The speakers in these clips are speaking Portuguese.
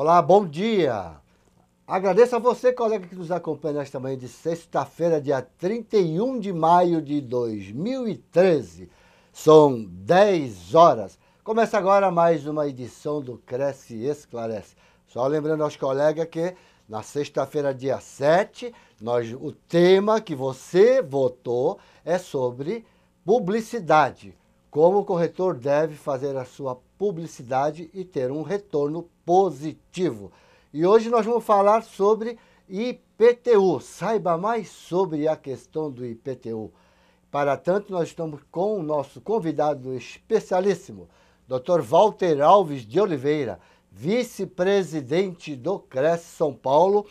Olá, bom dia! Agradeço a você, colega, que nos acompanha nesta manhã de sexta-feira, dia 31 de maio de 2013. São 10 horas. Começa agora mais uma edição do Cresce e Esclarece. Só lembrando aos colegas que na sexta-feira, dia 7, o tema que você votou é sobre publicidade. Como o corretor deve fazer a sua publicidade e ter um retorno positivo. E hoje nós vamos falar sobre IPTU. Saiba mais sobre a questão do IPTU. Para tanto, nós estamos com o nosso convidado especialíssimo, Dr. Walter Alves de Oliveira, vice-presidente do Cresce São Paulo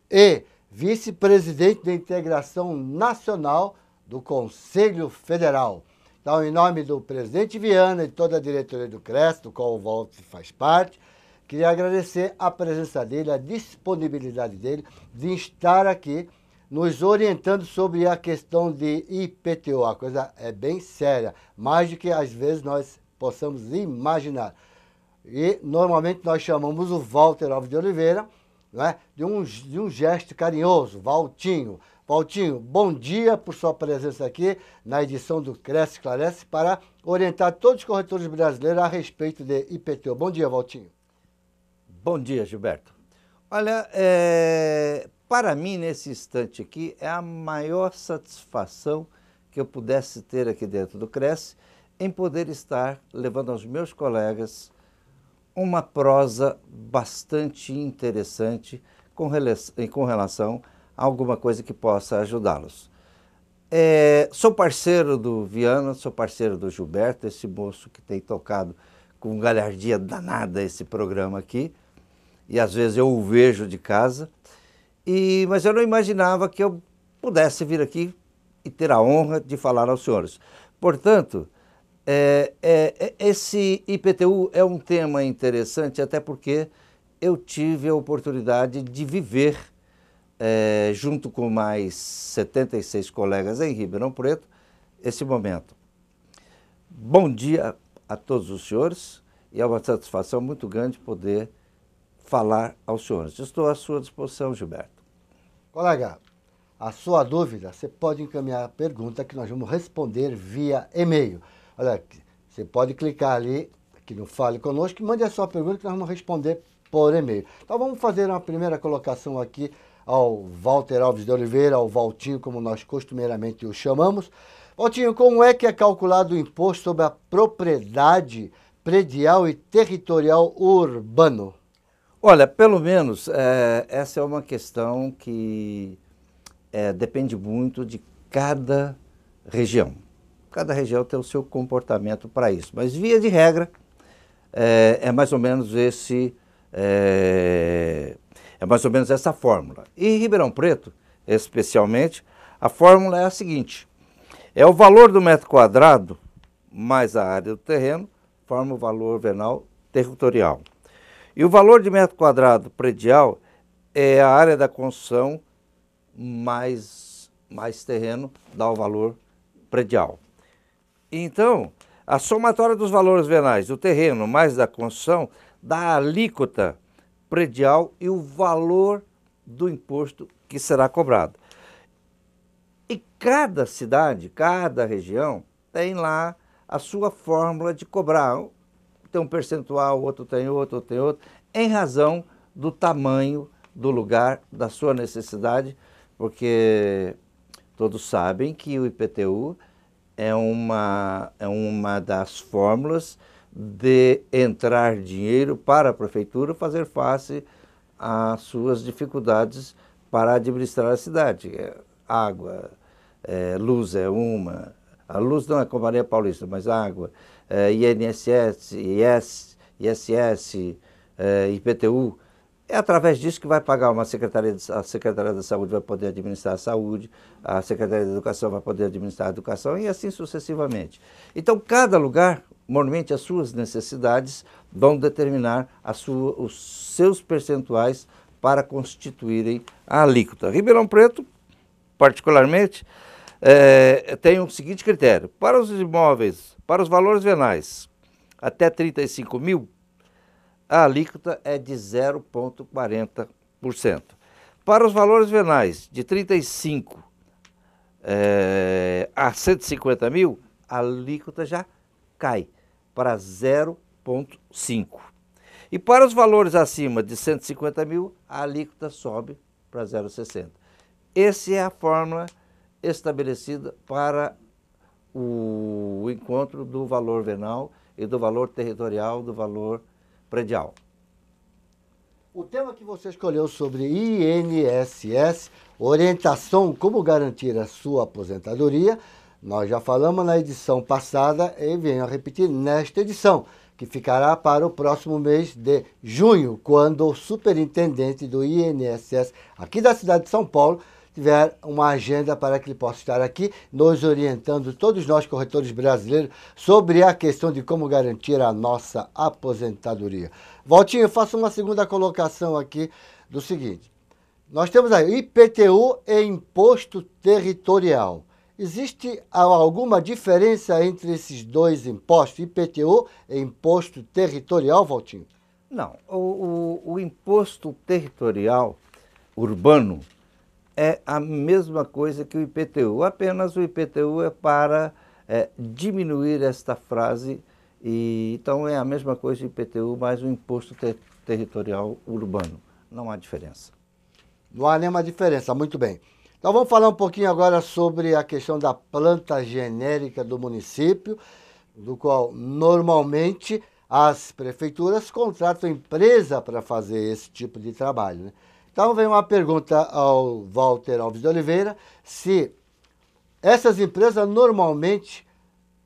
e vice-presidente da Integração Nacional do Conselho Federal. Então, em nome do presidente Viana e toda a diretoria do Cresce, do qual o Walter faz parte, queria agradecer a presença dele, a disponibilidade dele de estar aqui nos orientando sobre a questão de IPTU. A coisa é bem séria, mais do que às vezes nós possamos imaginar. E normalmente nós chamamos o Walter Alves de Oliveira, né, de um gesto carinhoso, Valtinho. Valtinho, bom dia por sua presença aqui na edição do Cresce Esclarece para orientar todos os corretores brasileiros a respeito de IPTU. Bom dia, Valtinho. Bom dia, Gilberto. Olha, para mim, nesse instante aqui, é a maior satisfação que eu pudesse ter aqui dentro do Cresce em poder estar levando aos meus colegas uma prosa bastante interessante com relação a alguma coisa que possa ajudá-los. Sou parceiro do Viana, sou parceiro do Gilberto, esse moço que tem tocado com galhardia danada esse programa aqui, e às vezes eu o vejo de casa, mas eu não imaginava que eu pudesse vir aqui e ter a honra de falar aos senhores. Portanto, esse IPTU é um tema interessante, até porque eu tive a oportunidade de viver, junto com mais 76 colegas em Ribeirão Preto, esse momento. Bom dia a todos os senhores, e é uma satisfação muito grande poder falar aos senhores. Estou à sua disposição, Gilberto. Colega, a sua dúvida, você pode encaminhar a pergunta que nós vamos responder via e-mail. Olha, você pode clicar ali, aqui no Fale Conosco, e mande a sua pergunta que nós vamos responder por e-mail. Então vamos fazer uma primeira colocação aqui ao Walter Alves de Oliveira, ao Valtinho, como nós costumeiramente o chamamos. Valtinho, como é que é calculado o imposto sobre a propriedade predial e territorial urbano? Olha, pelo menos essa é uma questão que depende muito de cada região. Cada região tem o seu comportamento para isso, mas via de regra é mais ou menos essa fórmula. E em Ribeirão Preto, especialmente, a fórmula é a seguinte: é o valor do metro quadrado mais a área do terreno, forma o valor venal territorial. E o valor de metro quadrado predial é a área da construção mais terreno, dá o valor predial. Então, a somatória dos valores venais do terreno mais da construção dá a alíquota predial e o valor do imposto que será cobrado. E cada cidade, cada região tem lá a sua fórmula de cobrar. Tem um percentual, outro tem outro, em razão do tamanho do lugar, da sua necessidade, porque todos sabem que o IPTU é uma das fórmulas de entrar dinheiro para a prefeitura fazer face às suas dificuldades para administrar a cidade. Água, luz é uma, a luz não é a Companhia Paulista, mas água, INSS, ISS, IPTU. É através disso que vai pagar a Secretaria da Saúde vai poder administrar a saúde, a Secretaria da Educação vai poder administrar a educação e assim sucessivamente. Então, cada lugar, normalmente as suas necessidades vão determinar os seus percentuais para constituírem a alíquota. Ribeirão Preto, particularmente, tem o seguinte critério: para os imóveis, para os valores venais até 35 mil, a alíquota é de 0,40%. Para os valores venais de 35 a 150 mil, a alíquota já cai para 0,5%. E para os valores acima de 150 mil, a alíquota sobe para 0,60%. Essa é a fórmula estabelecida para o encontro do valor venal e do valor territorial, do valor predial. O tema que você escolheu sobre INSS, orientação como garantir a sua aposentadoria, nós já falamos na edição passada e venho a repetir nesta edição, que ficará para o próximo mês de junho, quando o superintendente do INSS aqui da cidade de São Paulo tiver uma agenda para que ele possa estar aqui nos orientando, todos nós corretores brasileiros, sobre a questão de como garantir a nossa aposentadoria. Valtinho, eu faço uma segunda colocação aqui do seguinte. Nós temos aí IPTU e Imposto Territorial. Existe alguma diferença entre esses dois impostos, IPTU e Imposto Territorial, Valtinho? Não, o Imposto Territorial Urbano é a mesma coisa que o IPTU, apenas o IPTU é para diminuir esta frase, e então é a mesma coisa do IPTU, mas o Imposto Territorial Urbano. Não há diferença. Não há nenhuma diferença, muito bem. Então vamos falar um pouquinho agora sobre a questão da planta genérica do município, do qual normalmente as prefeituras contratam empresa para fazer esse tipo de trabalho, né? Então vem uma pergunta ao Walter Alves de Oliveira, se essas empresas normalmente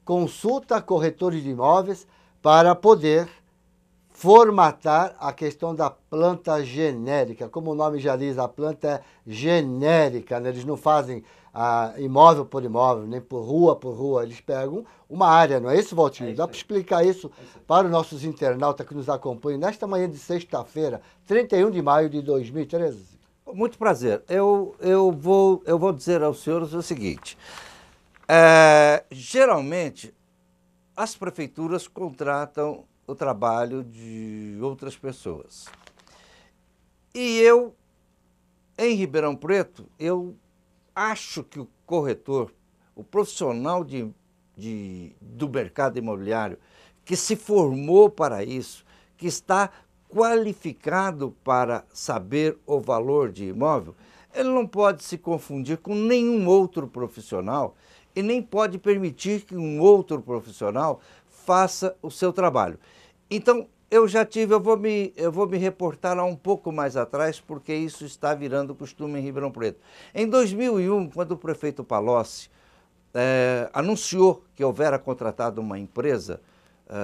consultam corretores de imóveis para poder formatar a questão da planta genérica. Como o nome já diz, a planta é genérica, né? Eles não fazem imóvel por imóvel, nem por rua, eles pegam uma área, não é isso, Valtinho? Dá para explicar isso para os nossos internautas que nos acompanham nesta manhã de sexta-feira, 31 de maio de 2013? Muito prazer. Eu vou dizer aos senhores o seguinte, geralmente as prefeituras contratam o trabalho de outras pessoas. E eu, em Ribeirão Preto, eu acho que o corretor, o profissional do mercado imobiliário, que se formou para isso, que está qualificado para saber o valor de imóvel, ele não pode se confundir com nenhum outro profissional e nem pode permitir que um outro profissional faça o seu trabalho. Então, eu vou me reportar lá um pouco mais atrás, porque isso está virando costume em Ribeirão Preto. Em 2001, quando o prefeito Palocci anunciou que houvera contratado uma empresa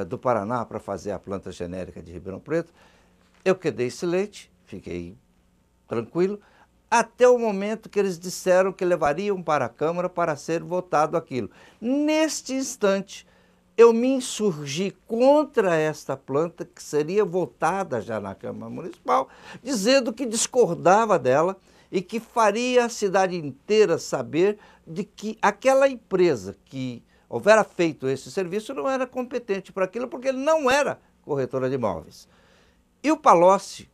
do Paraná para fazer a planta genérica de Ribeirão Preto, eu quedei silente, fiquei tranquilo, até o momento que eles disseram que levariam para a Câmara para ser votado aquilo. Neste instante, eu me insurgi contra esta planta, que seria votada já na Câmara Municipal, dizendo que discordava dela e que faria a cidade inteira saber de que aquela empresa que houvera feito esse serviço não era competente para aquilo, porque ele não era corretora de imóveis. E o Palocci,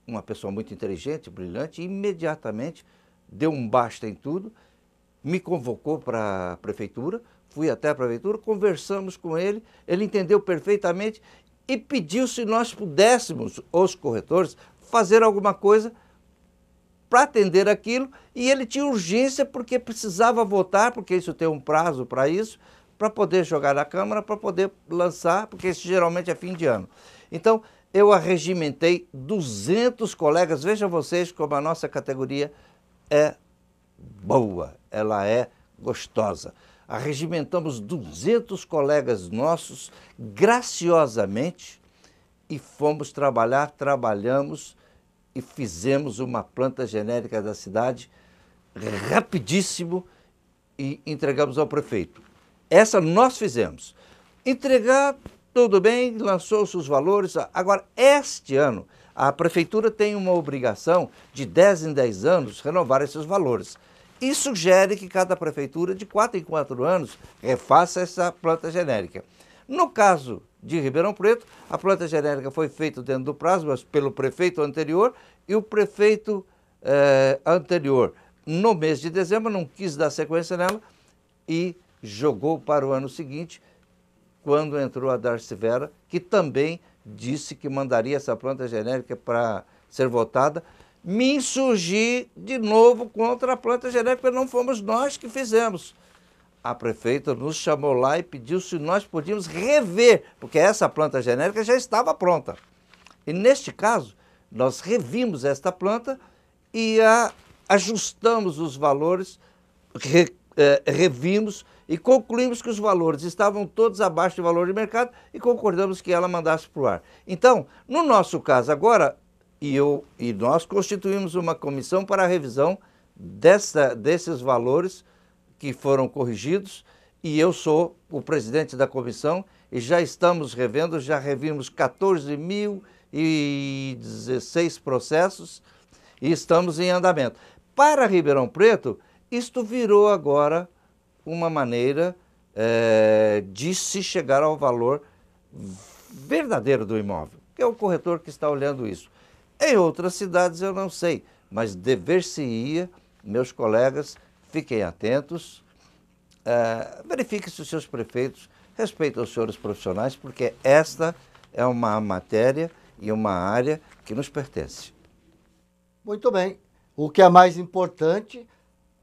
uma pessoa muito inteligente, brilhante, imediatamente deu um basta em tudo, me convocou para a prefeitura, fui até a prefeitura, conversamos com ele, ele entendeu perfeitamente e pediu se nós pudéssemos, os corretores, fazer alguma coisa para atender aquilo, e ele tinha urgência porque precisava votar, porque isso tem um prazo para isso, para poder jogar na Câmara, para poder lançar, porque isso geralmente é fim de ano. Então, eu arregimentei 200 colegas, vejam vocês como a nossa categoria é boa, ela é gostosa. Arregimentamos 200 colegas nossos, graciosamente, e fomos trabalhar, trabalhamos e fizemos uma planta genérica da cidade rapidíssimo e entregamos ao prefeito. Essa nós fizemos. Entregar, tudo bem, lançou-se os valores. Agora, este ano, a prefeitura tem uma obrigação de 10 em 10 anos renovar esses valores. E sugere que cada prefeitura, de 4 em 4 anos, refaça essa planta genérica. No caso de Ribeirão Preto, a planta genérica foi feita dentro do prazo, mas pelo prefeito anterior, e o prefeito anterior, no mês de dezembro, não quis dar sequência nela e jogou para o ano seguinte, quando entrou a Darcy Vera, que também disse que mandaria essa planta genérica para ser votada. Me insurgi de novo contra a planta genérica, porque não fomos nós que fizemos. A prefeita nos chamou lá e pediu se nós podíamos rever, porque essa planta genérica já estava pronta. E neste caso, nós revimos esta planta e ajustamos os valores, revimos e concluímos que os valores estavam todos abaixo do valor de mercado e concordamos que ela mandasse para o ar. Então, no nosso caso agora, nós constituímos uma comissão para a revisão desses valores que foram corrigidos, e eu sou o presidente da comissão e já estamos revendo, já revimos 14.016 processos e estamos em andamento. Para Ribeirão Preto, isto virou agora uma maneira de se chegar ao valor verdadeiro do imóvel, que é o corretor que está olhando isso. Em outras cidades eu não sei, mas dever-se-ia, meus colegas, fiquem atentos, verifiquem se os seus prefeitos respeitam os senhores profissionais, porque esta é uma matéria e uma área que nos pertence. Muito bem. O que é mais importante,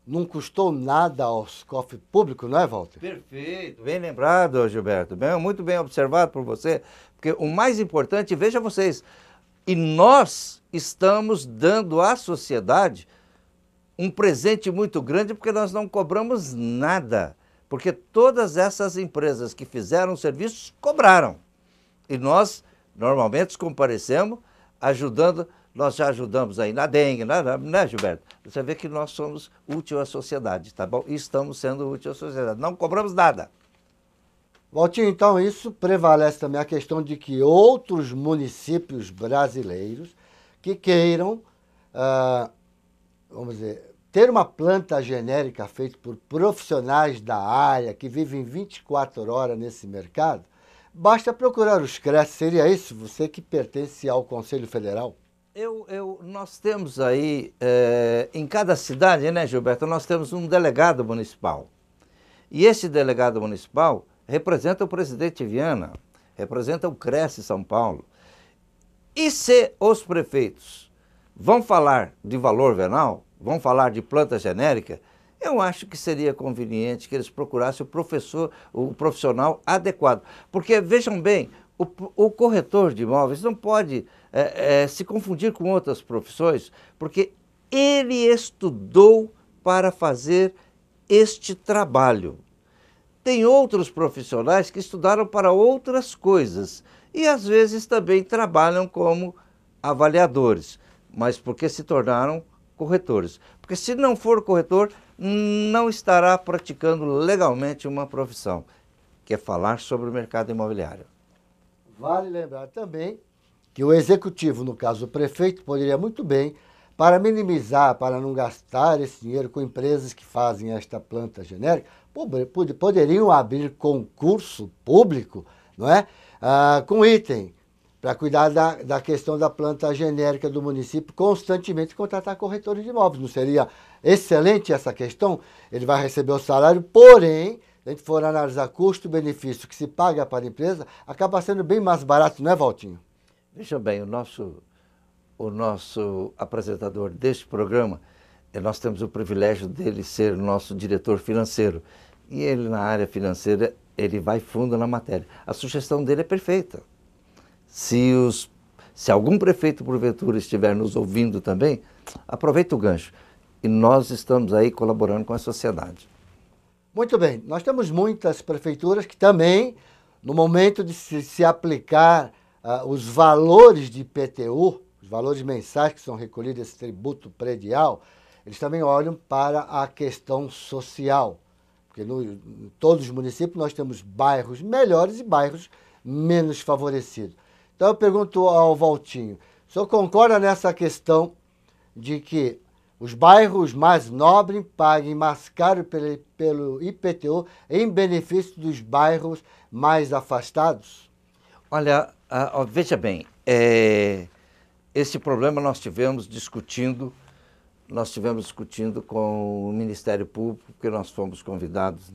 não custou nada aos cofres públicos, não é, Walter? Perfeito, bem lembrado, Gilberto, muito bem observado por você, porque o mais importante, veja vocês, e nós estamos dando à sociedade um presente muito grande, porque nós não cobramos nada, porque todas essas empresas que fizeram serviços cobraram. E nós, normalmente, comparecemos ajudando, nós já ajudamos aí na dengue, né, Gilberto? Você vê que nós somos útil à sociedade, tá bom? E estamos sendo útil à sociedade, não cobramos nada. Valtinho, então isso prevalece também a questão de que outros municípios brasileiros que queiram vamos dizer, ter uma planta genérica feita por profissionais da área que vivem 24 horas nesse mercado, basta procurar os CREAS. Seria isso? Você que pertence ao Conselho Federal? Nós temos aí, em cada cidade, né, Gilberto, nós temos um delegado municipal. E esse delegado municipal representa o presidente Viana, representa o CRES São Paulo. E se os prefeitos vão falar de valor venal, vão falar de planta genérica, eu acho que seria conveniente que eles procurassem o profissional adequado. Porque, vejam bem, o corretor de imóveis não pode se confundir com outras profissões, porque ele estudou para fazer este trabalho. Tem outros profissionais que estudaram para outras coisas e às vezes também trabalham como avaliadores, mas porque se tornaram corretores. Porque se não for corretor, não estará praticando legalmente uma profissão, que é falar sobre o mercado imobiliário. Vale lembrar também que o executivo, no caso o prefeito, poderia muito bem, para minimizar, para não gastar esse dinheiro com empresas que fazem esta planta genérica, poderiam abrir concurso público, não é? Com item, para cuidar da questão da planta genérica do município, constantemente contratar corretores de imóveis. Não seria excelente essa questão? Ele vai receber o salário, porém, se a gente for analisar custo-benefício que se paga para a empresa, acaba sendo bem mais barato, não é, Valtinho? Veja bem, o nosso apresentador deste programa, nós temos o privilégio dele ser nosso diretor financeiro. E ele, na área financeira, ele vai fundo na matéria. A sugestão dele é perfeita. Se algum prefeito, porventura, estiver nos ouvindo também, aproveita o gancho. E nós estamos aí colaborando com a sociedade. Muito bem. Nós temos muitas prefeituras que também, no momento de se aplicar os valores de IPTU, os valores mensais que são recolhidos desse tributo predial, eles também olham para a questão social. Porque em todos os municípios nós temos bairros melhores e bairros menos favorecidos. Então eu pergunto ao Valtinho, o senhor concorda nessa questão de que Os bairros mais nobres paguem mais caro pelo IPTU em benefício dos bairros mais afastados? Olha, veja bem, esse problema nós tivemos discutindo com o Ministério Público, porque nós fomos convidados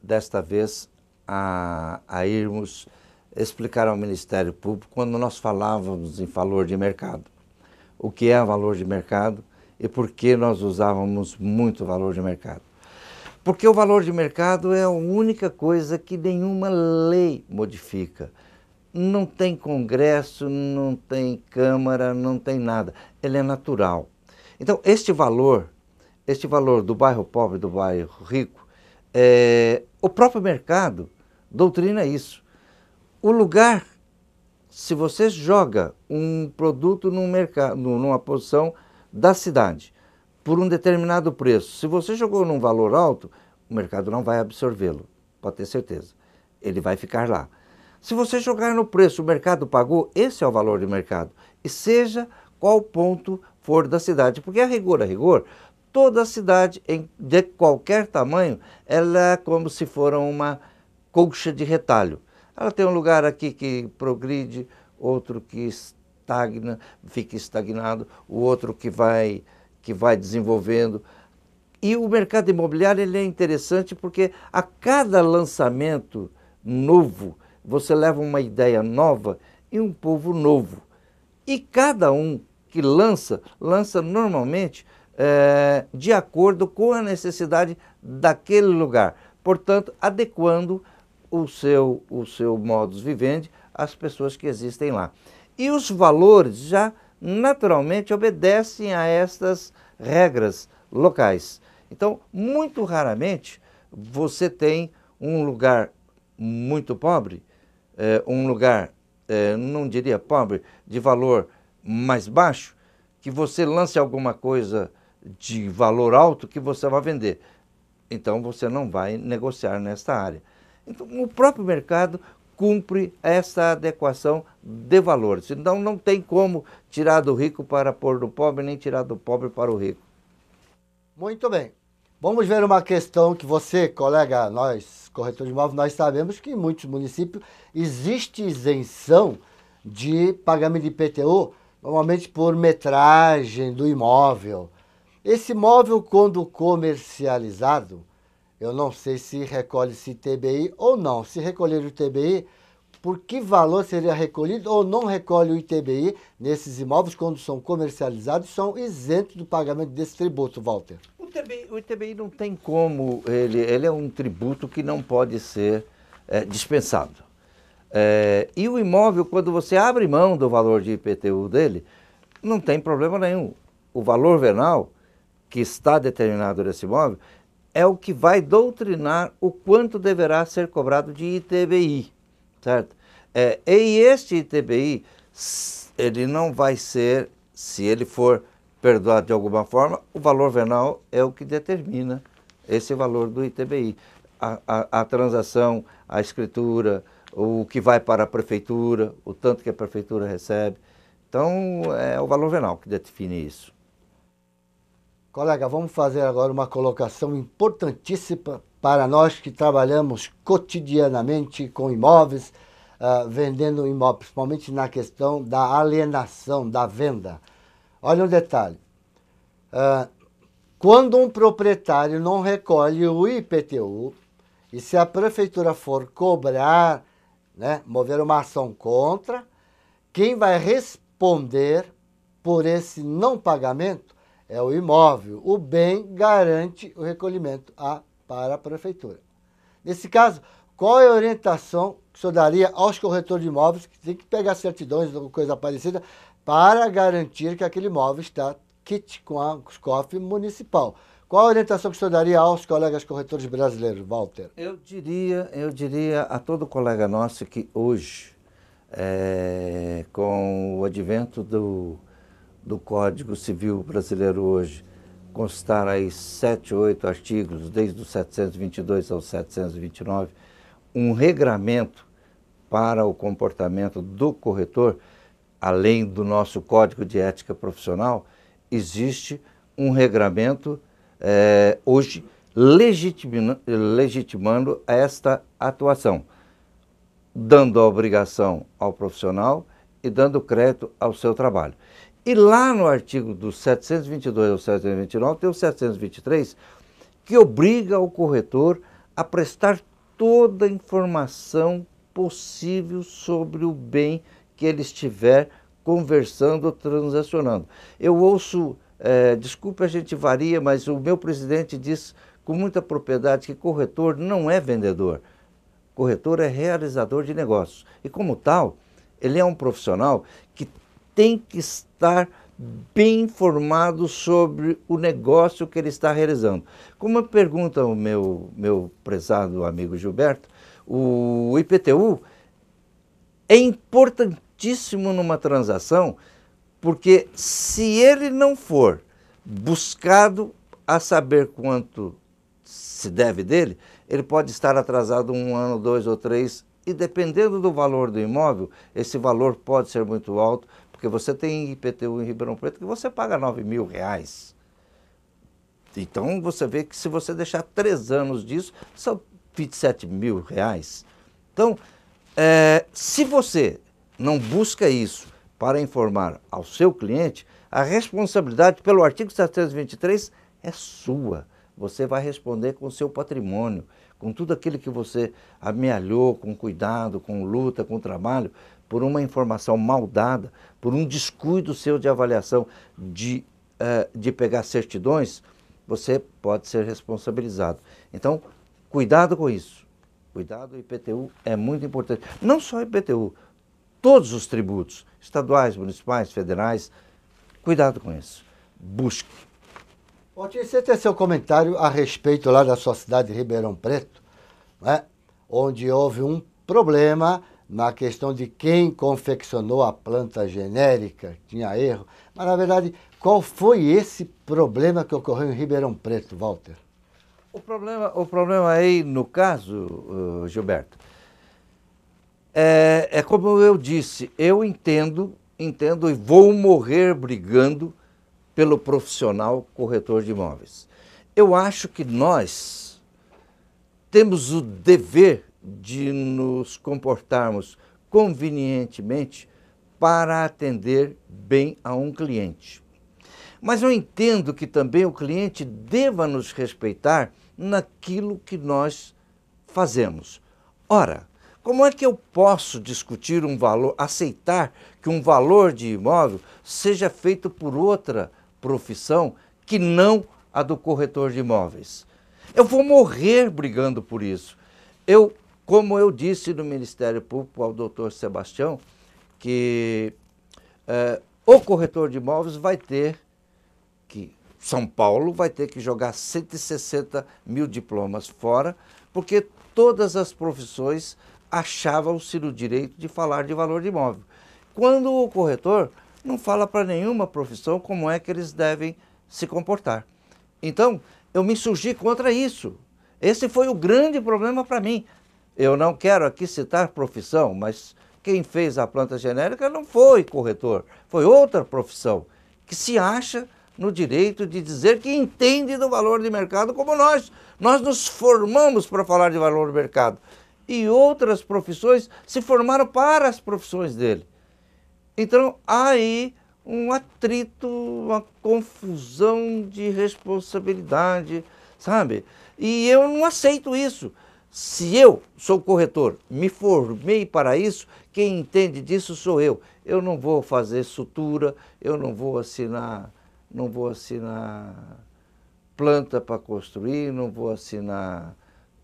desta vez a irmos explicar ao Ministério Público quando nós falávamos em valor de mercado. O que é valor de mercado e por que nós usávamos muito valor de mercado. Porque o valor de mercado é a única coisa que nenhuma lei modifica. Não tem Congresso, não tem Câmara, não tem nada. Ele é natural. Então, este valor do bairro pobre e do bairro rico, o próprio mercado doutrina isso. O lugar, se você joga um produto num mercado, numa posição da cidade, por um determinado preço, se você jogou num valor alto, o mercado não vai absorvê-lo, pode ter certeza. Ele vai ficar lá. Se você jogar no preço, o mercado pagou, esse é o valor de mercado. E seja qual ponto for da cidade, porque a rigor, toda cidade de qualquer tamanho, ela é como se for uma colcha de retalho. Ela tem um lugar aqui que progride, outro que estagna, fica estagnado, o outro que vai desenvolvendo. E o mercado imobiliário ele é interessante porque a cada lançamento novo, você leva uma ideia nova e um povo novo. E cada um que lança normalmente de acordo com a necessidade daquele lugar. Portanto, adequando o seu modus vivendi às pessoas que existem lá. E os valores já naturalmente obedecem a estas regras locais. Então, muito raramente você tem um lugar muito pobre, um lugar, não diria pobre, de valor mais baixo, que você lance alguma coisa de valor alto que você vai vender. Então, você não vai negociar nesta área. Então, o próprio mercado cumpre essa adequação de valores. Então, não tem como tirar do rico para pôr no pobre, nem tirar do pobre para o rico. Muito bem. Vamos ver uma questão que você, colega, nós, corretores de imóveis, nós sabemos que em muitos municípios existe isenção de pagamento de IPTU, normalmente por metragem do imóvel. Esse imóvel, quando comercializado, eu não sei se recolhe-se ITBI ou não. Se recolher o ITBI, por que valor seria recolhido ou não recolhe o ITBI nesses imóveis quando são comercializados e são isentos do pagamento desse tributo, Walter? O ITBI não tem como, ele é um tributo que não pode ser dispensado. E o imóvel, quando você abre mão do valor de IPTU dele, não tem problema nenhum. O valor venal que está determinado nesse imóvel é o que vai doutrinar o quanto deverá ser cobrado de ITBI, certo? E este ITBI, ele não vai ser, se ele for perdoado de alguma forma, o valor venal é o que determina esse valor do ITBI. A transação, a escritura, o que vai para a prefeitura, o tanto que a prefeitura recebe. Então, é o valor venal que define isso. Colega, vamos fazer agora uma colocação importantíssima para nós que trabalhamos cotidianamente com imóveis, vendendo imóveis, principalmente na questão da alienação, da venda. Olha um detalhe. Quando um proprietário não recolhe o IPTU, e se a prefeitura for cobrar, né, mover uma ação contra, quem vai responder por esse não pagamento é o imóvel. O bem garante o recolhimento para a prefeitura. Nesse caso, qual é a orientação que o senhor daria aos corretores de imóveis que tem que pegar certidões ou coisa parecida para garantir que aquele imóvel está quite com o cofre municipal? Qual a orientação que o senhor daria aos colegas corretores brasileiros, Walter? Eu diria a todo colega nosso que hoje, com o advento do Código Civil brasileiro hoje, constar aí 7, 8 artigos, desde o 722 ao 729, um regramento para o comportamento do corretor, além do nosso Código de Ética Profissional, existe um regramento hoje legitimando esta atuação, dando a obrigação ao profissional e dando crédito ao seu trabalho. E lá no artigo do 722 ao 729 tem o 723, que obriga o corretor a prestar toda a informação possível sobre o bem que ele estiver conversando ou transacionando. Eu ouço, desculpe, a gente varia, mas o meu presidente diz com muita propriedade que corretor não é vendedor. Corretor é realizador de negócios. E como tal, ele é um profissional que tem que estar bem informado sobre o negócio que ele está realizando. Como pergunta o meu prezado amigo Gilberto, o IPTU é importantíssimo numa transação, porque se ele não for buscado a saber quanto se deve dele, ele pode estar atrasado 1 ano, 2 ou 3, e dependendo do valor do imóvel, esse valor pode ser muito alto, porque você tem IPTU em Ribeirão Preto que você paga R$9.000. Então você vê que se você deixar 3 anos disso, são R$27.000. Então, se você não busca isso para informar ao seu cliente, a responsabilidade pelo artigo 723 é sua. Você vai responder com o seu patrimônio, com tudo aquilo que você amealhou, com cuidado, com luta, com trabalho, por uma informação mal dada, por um descuido seu de avaliação, de pegar certidões, você pode ser responsabilizado. Então, cuidado com isso. Cuidado, o IPTU é muito importante. Não só o IPTU, todos os tributos, estaduais, municipais, federais, cuidado com isso. Busque. Otinho, você tem seu comentário a respeito lá da sua cidade de Ribeirão Preto, né, onde houve um problema na questão de quem confeccionou a planta genérica, tinha erro. Mas, na verdade, qual foi esse problema que ocorreu em Ribeirão Preto, Walter? O problema aí, no caso, Gilberto, é como eu disse, eu entendo e vou morrer brigando pelo profissional corretor de imóveis. Eu acho que nós temos o dever de nos comportarmos convenientemente para atender bem a um cliente. Mas eu entendo que também o cliente deva nos respeitar naquilo que nós fazemos. Ora, como é que eu posso discutir um valor, aceitar que um valor de imóvel seja feito por outra profissão que não a do corretor de imóveis? Eu vou morrer brigando por isso. Como eu disse no Ministério Público ao doutor Sebastião, que o corretor de imóveis vai ter que, São Paulo vai ter que jogar 160 mil diplomas fora, porque todas as profissões achavam-se no direito de falar de valor de imóvel. Quando o corretor não fala para nenhuma profissão como é que eles devem se comportar. Então, eu me insurgi contra isso. Esse foi o grande problema para mim. Eu não quero aqui citar profissão, mas quem fez a planta genérica não foi corretor, foi outra profissão, que se acha no direito de dizer que entende do valor de mercado como nós. Nós nos formamos para falar de valor de mercado. E outras profissões se formaram para as profissões dele. Então, há aí um atrito, uma confusão de responsabilidade, sabe? E eu não aceito isso. Se eu sou corretor, me formei para isso, quem entende disso sou eu. Eu não vou fazer sutura, eu não vou assinar planta para construir, não vou assinar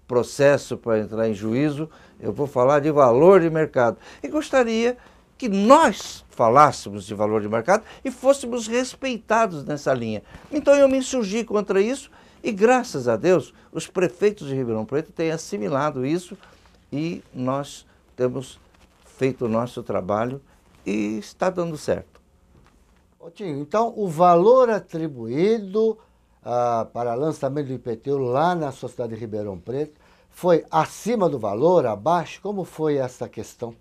processo para entrar em juízo, eu vou falar de valor de mercado. E gostaria que nós falássemos de valor de mercado e fôssemos respeitados nessa linha. Então eu me insurgi contra isso e, graças a Deus, os prefeitos de Ribeirão Preto têm assimilado isso e nós temos feito o nosso trabalho e está dando certo. Otinho, então o valor atribuído para lançamento do IPTU lá na sua cidade de Ribeirão Preto foi acima do valor, abaixo? Como foi essa questão?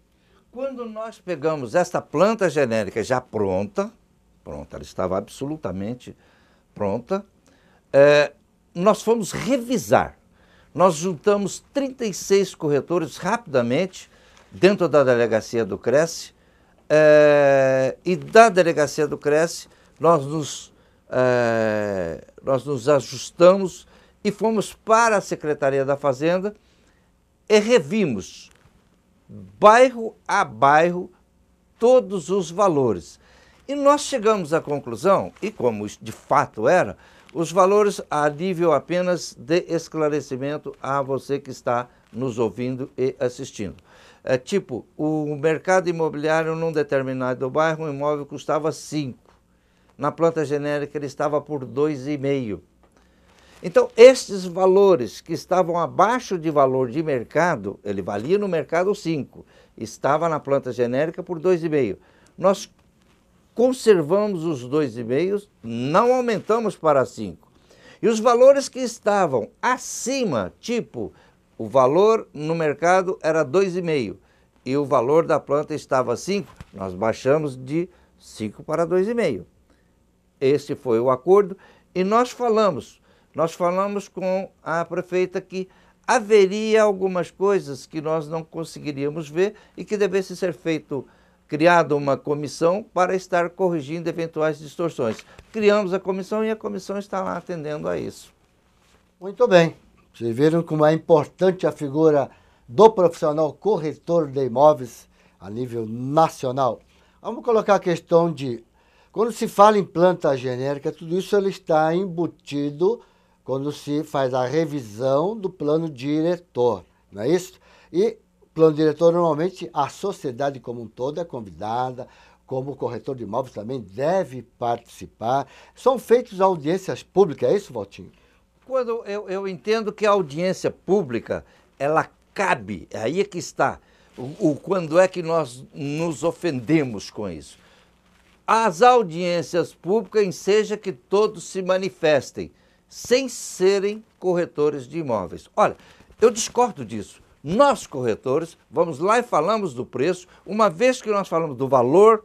Quando nós pegamos essa planta genérica já pronta, pronta, ela estava absolutamente pronta. Nós fomos revisar. Nós juntamos 36 corretores rapidamente dentro da delegacia do Cresce, e da delegacia do Cresce nós nos ajustamos e fomos para a Secretaria da Fazenda e revimos, bairro a bairro, todos os valores. E nós chegamos à conclusão, e como isso de fato era, os valores a nível apenas de esclarecimento a você que está nos ouvindo e assistindo. Tipo, o mercado imobiliário num determinado bairro, um imóvel custava 5. Na planta genérica ele estava por 2,5. Então, estes valores que estavam abaixo de valor de mercado, ele valia no mercado 5, estava na planta genérica por 2,5. Nós conservamos os 2,5, não aumentamos para 5. E os valores que estavam acima, tipo, o valor no mercado era 2,5 e o valor da planta estava 5, nós baixamos de 5 para 2,5. Esse foi o acordo e nós falamos com a prefeita que haveria algumas coisas que nós não conseguiríamos ver e que devesse ser criada uma comissão para estar corrigindo eventuais distorções. Criamos a comissão e a comissão está lá atendendo a isso. Muito bem. Vocês viram como é importante a figura do profissional corretor de imóveis a nível nacional. Vamos colocar a questão de, quando se fala em planta genérica, tudo isso ele está embutido quando se faz a revisão do plano diretor, não é isso? E plano diretor, normalmente, a sociedade como um todo é convidada, como o corretor de imóveis também deve participar. São feitas audiências públicas, é isso, Valtinho? Quando eu entendo que a audiência pública, ela cabe, aí é que está, quando é que nós nos ofendemos com isso. As audiências públicas enseja que todos se manifestem, sem serem corretores de imóveis. Olha, eu discordo disso. Nós, corretores, vamos lá e falamos do preço. Uma vez que nós falamos do valor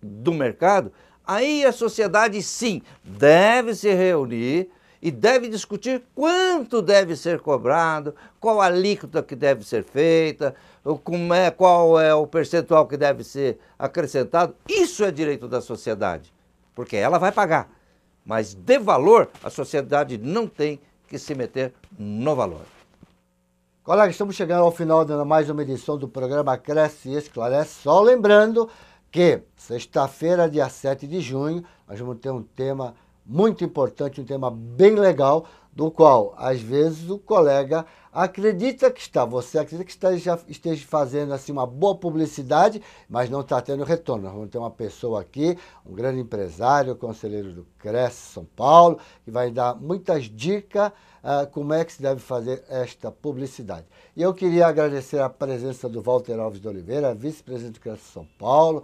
do mercado, aí a sociedade, sim, deve se reunir e deve discutir quanto deve ser cobrado, qual a alíquota que deve ser feita, qual é o percentual que deve ser acrescentado. Isso é direito da sociedade, porque ela vai pagar. Mas de valor, a sociedade não tem que se meter no valor. Colegas, estamos chegando ao final de mais uma edição do programa Cresce e Esclarece. Só lembrando que sexta-feira, dia 7 de junho, nós vamos ter um tema muito importante, um tema bem legal, do qual, às vezes, o colega acredita que você acredita que esteja fazendo assim, uma boa publicidade, mas não está tendo retorno. Nós vamos ter uma pessoa aqui, um grande empresário, conselheiro do Cresce São Paulo, que vai dar muitas dicas como é que se deve fazer esta publicidade. E eu queria agradecer a presença do Walter Alves de Oliveira, vice-presidente do Cresce São Paulo,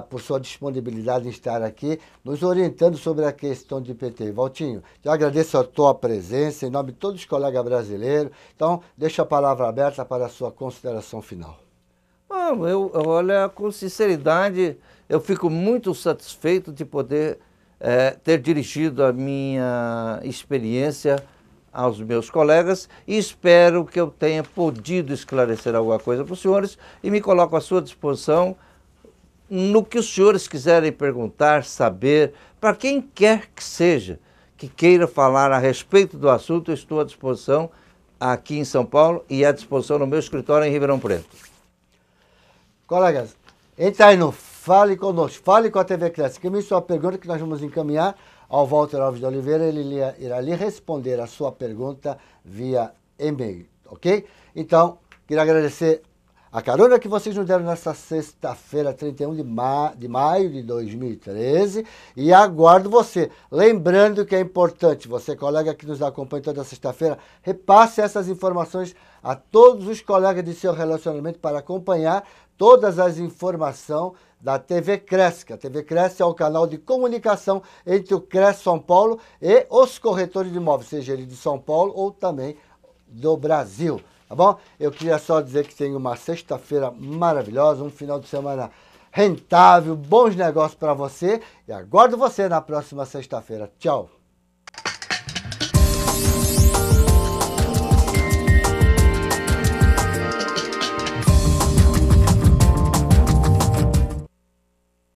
por sua disponibilidade em estar aqui, nos orientando sobre a questão de IPTU. Valtinho, eu agradeço a tua presença, em nome de todos os colegas brasileiros. Então, deixo a palavra aberta para a sua consideração final. Olha, com sinceridade, eu fico muito satisfeito de poder ter dirigido a minha experiência aos meus colegas e espero que eu tenha podido esclarecer alguma coisa para os senhores e me coloco à sua disposição no que os senhores quiserem perguntar, saber, para quem quer que seja que queira falar a respeito do assunto, eu estou à disposição aqui em São Paulo e à disposição no meu escritório em Ribeirão Preto. Colegas, entra aí no Fale Conosco, fale com a TV Cresce. Encaminhe sua pergunta que nós vamos encaminhar ao Walter Alves de Oliveira, ele irá lhe responder a sua pergunta via e-mail, ok? Então, queria agradecer a carona que vocês nos deram nessa sexta-feira, 31 de maio de 2013, e aguardo você. Lembrando que é importante, você, colega que nos acompanha toda sexta-feira, repasse essas informações a todos os colegas de seu relacionamento para acompanhar todas as informações da TV Cresce. A TV Cresce é o canal de comunicação entre o Cresce São Paulo e os corretores de imóveis, seja ele de São Paulo ou também do Brasil. Tá bom? Eu queria só dizer que tem uma sexta-feira maravilhosa, um final de semana rentável, bons negócios para você. E aguardo você na próxima sexta-feira. Tchau!